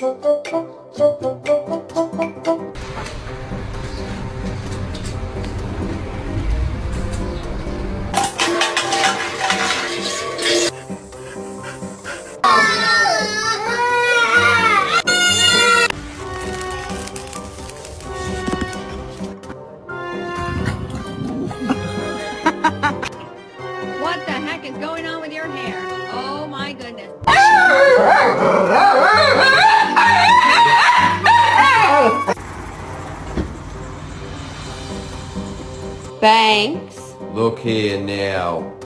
What the heck is going on with your hair? Oh my goodness. Thanks. Look here now.